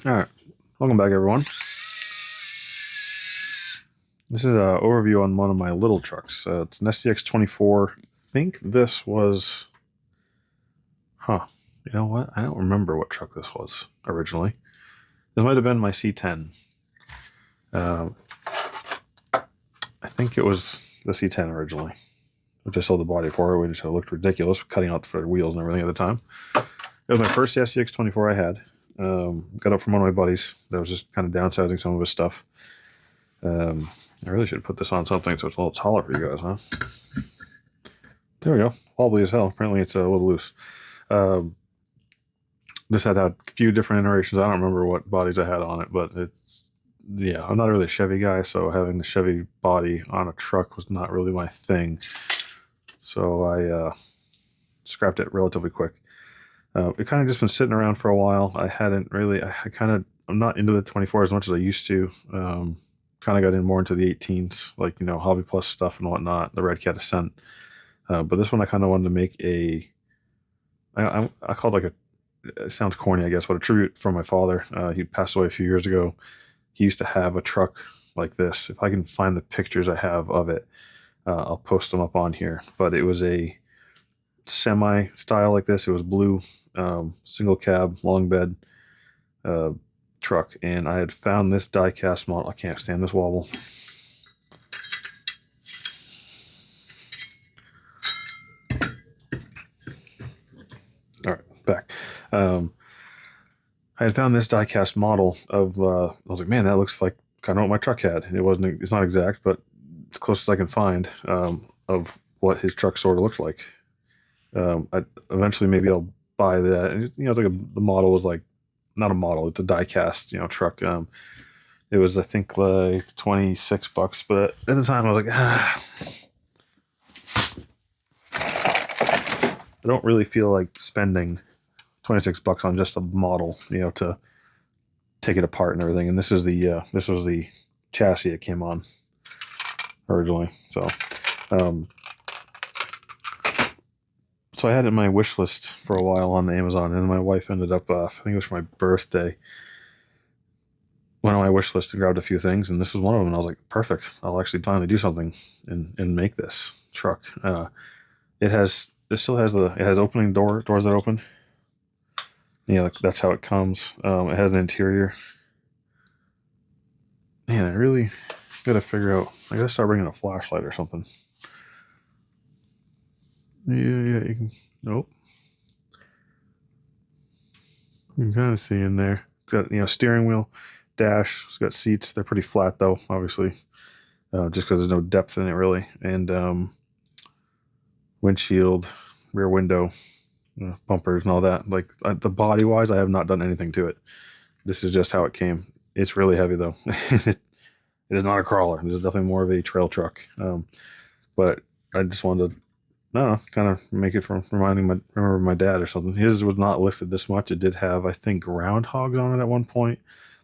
All right, welcome back, everyone. This is an overview on one of my little trucks. It's an SCX24. I think this was, you know what? I don't remember what truck this was originally. This might have been my C10. I think it was the C10 originally, which I sold the body for, which looked ridiculous, cutting out the wheels and everything at the time. It was my first SCX24 I had. Got it from one of my buddies that was just kind of downsizing some of his stuff. I really should put this on something so it's a little taller for you guys, huh? There we go. Wobbly as hell. Apparently it's a little loose. This had a few different iterations. I don't remember what bodies I had on it, but yeah, I'm not really a Chevy guy, so having the Chevy body on a truck was not really my thing. So I scrapped it relatively quick. It kind of just been sitting around for a while. I'm not into the 24 as much as I used to. Kind of got in more into the 18s, like, Hobby Plus stuff and whatnot, the Red Cat Ascent. But this one I kind of wanted to make I call it it sounds corny, I guess, but a tribute from my father. He passed away a few years ago. He used to have a truck like this. If I can find the pictures I have of it, I'll post them up on here. But it was a semi style like this. It was blue, single cab, long bed truck, and I had found this die cast model. I can't stand this wobble. All right, back. I had found this die cast model of. I was like, man, that looks like kind of what my truck had. It's not exact, but it's close as I can find of what his truck sort of looked like. Eventually maybe I'll buy that. And, it's like the model was like, not a model, it's a die cast, truck. It was, I think, like $26, but at the time I was like, I don't really feel like spending $26 on just a model, to take it apart and everything. And this was the chassis it came on originally. So I had it in my wish list for a while on Amazon, and my wife ended up, I think it was for my birthday, went on my wish list and grabbed a few things, and this was one of them. And I was like, perfect. I'll actually finally do something and make this truck. It has opening doors that open. That's how it comes. It has an interior. Man, I really got to figure out, I got to start bringing a flashlight or something. Yeah, you can. Nope. You can kind of see in there. It's got steering wheel, dash. It's got seats. They're pretty flat though, obviously, just because there's no depth in it really. And windshield, rear window, bumpers, and all that. Like the body wise, I have not done anything to it. This is just how it came. It's really heavy though. It is not a crawler. This is definitely more of a trail truck. But I just wanted to. No, kind of make it from remember my dad or something. His was not lifted this much. It did have, I think, groundhogs on it at one point.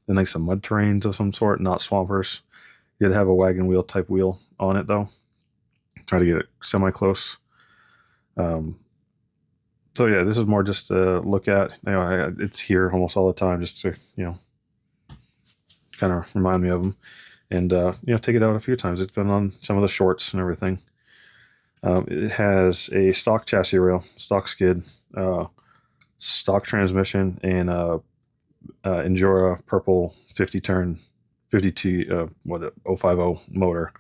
Then like some mud terrains of some sort, not swampers. It did have a wagon wheel type wheel on it though. Try to get it semi close. So yeah, this is more just to look at. It's here almost all the time, just to kind of remind me of them, and take it out a few times. It's been on some of the shorts and everything. It has a stock chassis rail, stock skid, stock transmission, and Endura purple 50-turn 050 motor.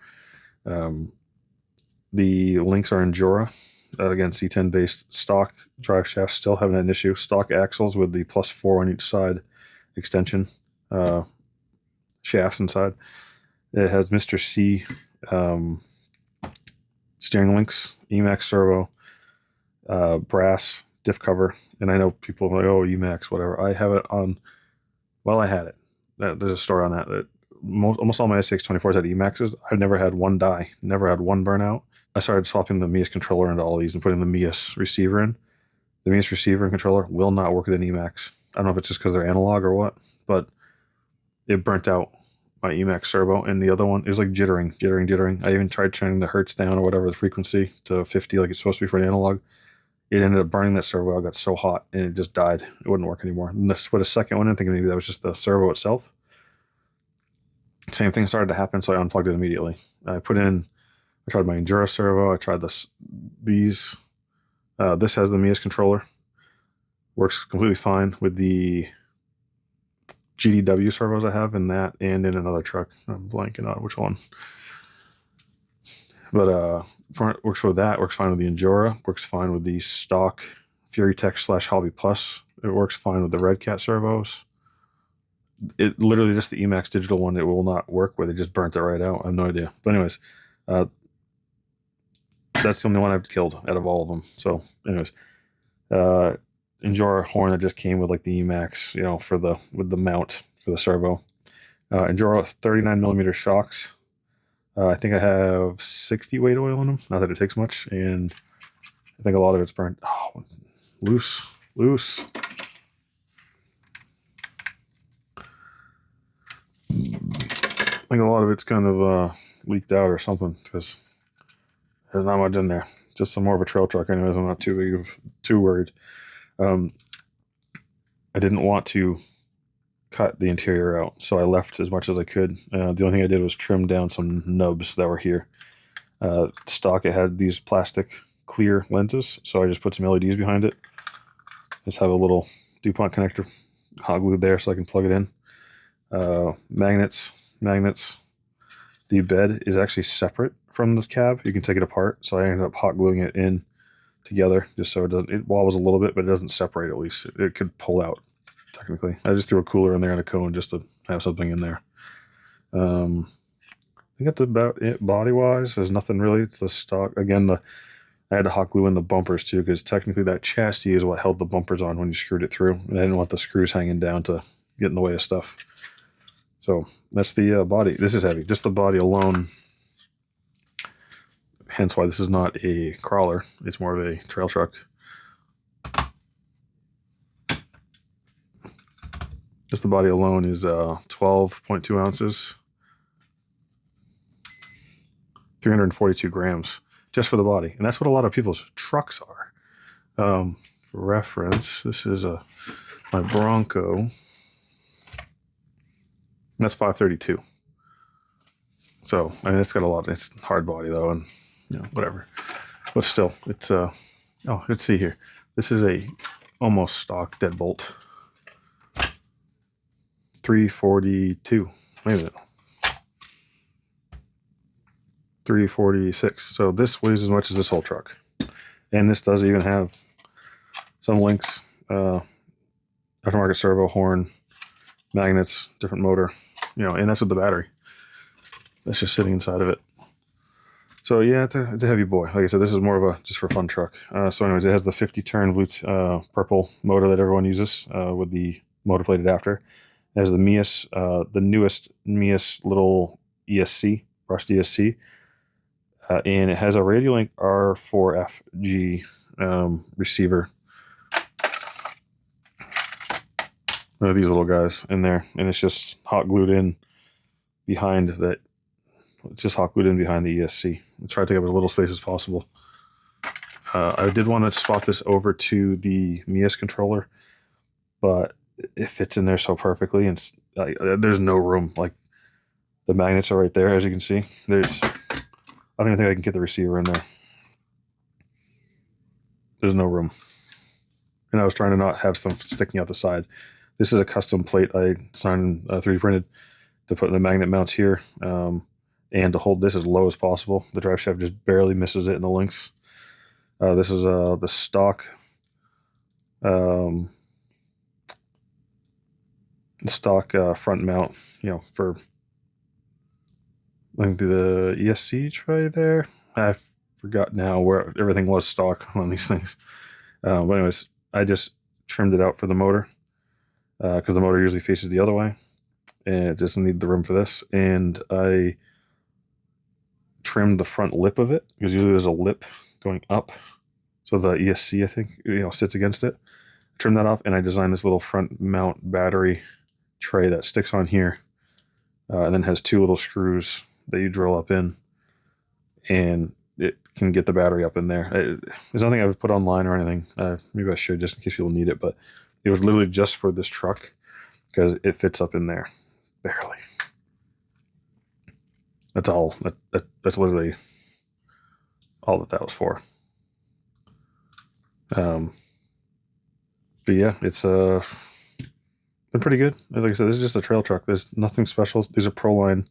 The links are Endura. Again, C10 based. Stock drive shafts still having an issue. Stock axles with the +4 on each side extension shafts inside. It has Mr. C steering links, Emax servo, brass diff cover, and I know people are like, oh, Emax, whatever. I have it on. Well, I had it. There's a story on that. Almost all my SCX24s had Emaxes. I've never had one die, never had one burnout. I started swapping the Mias controller into all these and putting the Mias receiver in. The Mias receiver and controller will not work with an Emax. I don't know if it's just because they're analog or what, but it burnt out my Emax servo, and the other one, it was like jittering. I even tried turning the hertz down or whatever, the frequency to 50 like it's supposed to be for an analog. it ended up burning that servo. It got so hot and it just died. It wouldn't work anymore. And this put a second one in, thinking maybe that was just the servo itself. Same thing started to happen, so I unplugged it immediately. I tried my Endura servo. I tried these. This has the Mias controller. Works completely fine with the GDW servos I have in that and in another truck. I'm blanking on which one. But works with that. Works fine with the Endura. Works fine with the stock Fury Tech / Hobby Plus. It works fine with the Red Cat servos. It literally just the Emax digital one. It will not work with. It just burnt it right out. I have no idea. But anyways, that's the only one I've killed out of all of them. So anyways, Endura horn that just came with like the Emax, you know, with the mount for the servo. Endura 39mm shocks. I think I have 60 weight oil in them. Not that it takes much, and I think a lot of it's burnt. Oh, loose. I think a lot of it's kind of leaked out or something because there's not much in there. Just some more of a trail truck, anyways. I'm not too worried. I didn't want to cut the interior out, so I left as much as I could. The only thing I did was trim down some nubs that were here. Stock, it had these plastic clear lenses, so I just put some LEDs behind it. Just have a little DuPont connector hot glued there so I can plug it in. Magnets. The bed is actually separate from the cab. You can take it apart, so I ended up hot gluing it in together just so it wobbles a little bit, but it doesn't separate. At least it could pull out technically. I just threw a cooler in there and a cone just to have something in there. I think that's about it body wise. There's nothing really. It's the stock again. I had to hot glue in the bumpers too, because technically that chassis is what held the bumpers on when you screwed it through, and I didn't want the screws hanging down to get in the way of stuff. So that's the body. This is heavy. Just the body alone. Hence why this is not a crawler. It's more of a trail truck. Just the body alone is 12.2 ounces. 342 grams just for the body. And that's what a lot of people's trucks are. For reference, this is my Bronco. And that's 532. So, I mean, it's got a lot. It's hard body though, and you know, whatever. But still, it's oh, let's see here. This is a almost stock deadbolt. 342. Wait a minute. 346. So this weighs as much as this whole truck. And this does even have some links. Aftermarket servo, horn, magnets, different motor, you know, and that's with the battery. That's just sitting inside of it. So yeah, it's a heavy boy. Like I said, this is more of a just for fun truck. So anyways, it has the 50-turn purple motor that everyone uses with the motor plated after. It has the Mias, the newest Mias little ESC, brushed ESC. And it has a Radiolink R4FG receiver. These little guys in there, and it's just hot glued in behind that. It's just hot glued in behind the ESC. I'll try to take up as little space as possible. I did want to swap this over to the Mias controller, but it fits in there so perfectly, and there's no room. Like the magnets are right there, as you can see. I don't even think I can get the receiver in there. There's no room. And I was trying to not have stuff sticking out the side. This is a custom plate I designed 3D printed to put in the magnet mounts here, and to hold this as low as possible. The drive shaft just barely misses it in the links. This is the stock front mount, you know, for looking through the ESC tray there. I forgot now where everything was stock on these things. But anyways, I just trimmed it out for the motor because the motor usually faces the other way, and it doesn't need the room for this. And I trimmed the front lip of it because usually there's a lip going up, so the ESC, I think, you know, sits against it. Trim that off, and I designed this little front mount battery tray that sticks on here, and then has two little screws that you drill up in, and it can get the battery up in there. There's nothing I've put online or anything. Maybe I should, just in case people need it, but it was literally just for this truck because it fits up in there barely. That's all. That's literally all that was for. But yeah, it's been pretty good. Like I said, this is just a trail truck. There's nothing special. These are Proline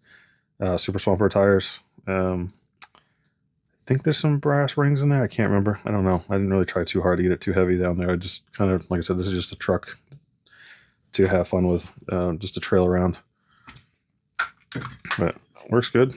Super Swamper tires. I think there's some brass rings in there. I can't remember. I don't know. I didn't really try too hard to get it too heavy down there. I just kind of, like I said, this is just a truck to have fun with, just to trail around. But works good.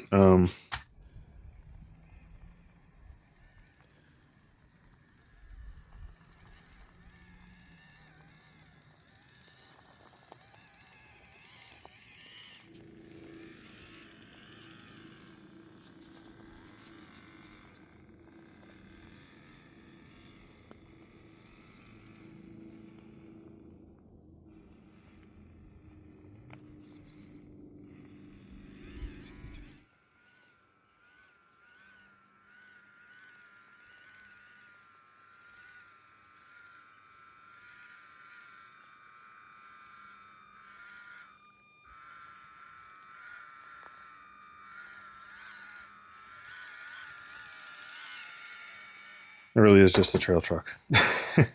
It really is just a trail truck. I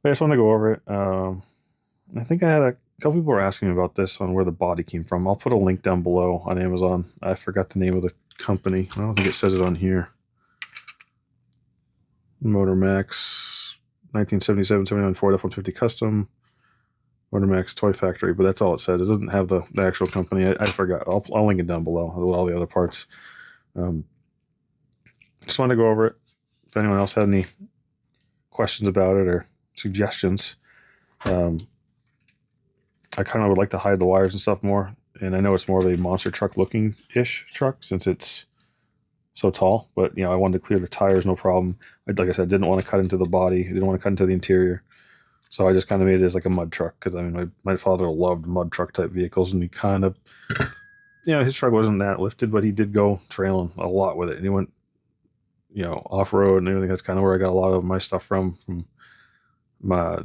just want to go over it. I think I had a couple people were asking me about this on where the body came from. I'll put a link down below on Amazon. I forgot the name of the company. I don't think it says it on here. Motor Max 1977-79 Ford F-150 Custom. Motor Max Toy Factory, but that's all it says. It doesn't have the actual company. I forgot. I'll link it down below with all the other parts. Just wanted to go over it. If anyone else had any questions about it or suggestions, I kind of would like to hide the wires and stuff more. And I know it's more of a monster truck looking-ish truck since it's so tall. But, you know, I wanted to clear the tires, no problem. Like I said, I didn't want to cut into the body. I didn't want to cut into the interior. So I just kind of made it as like a mud truck because, I mean, my father loved mud truck type vehicles. And he kind of, you know, his truck wasn't that lifted, but he did go trailing a lot with it. And he went, you know, off-road and everything. That's kind of where I got a lot of my stuff from my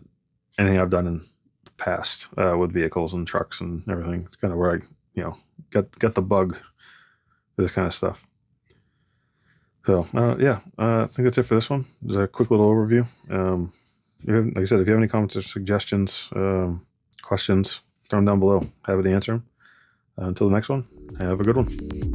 anything I've done in the past with vehicles and trucks and everything. It's kind of where I, you know, got the bug for this kind of stuff. So yeah, I think that's it for this one. Just a quick little overview. Like I said, if you have any comments or suggestions, questions, throw them down below. Happy to answer them. Until the next one, have a good one.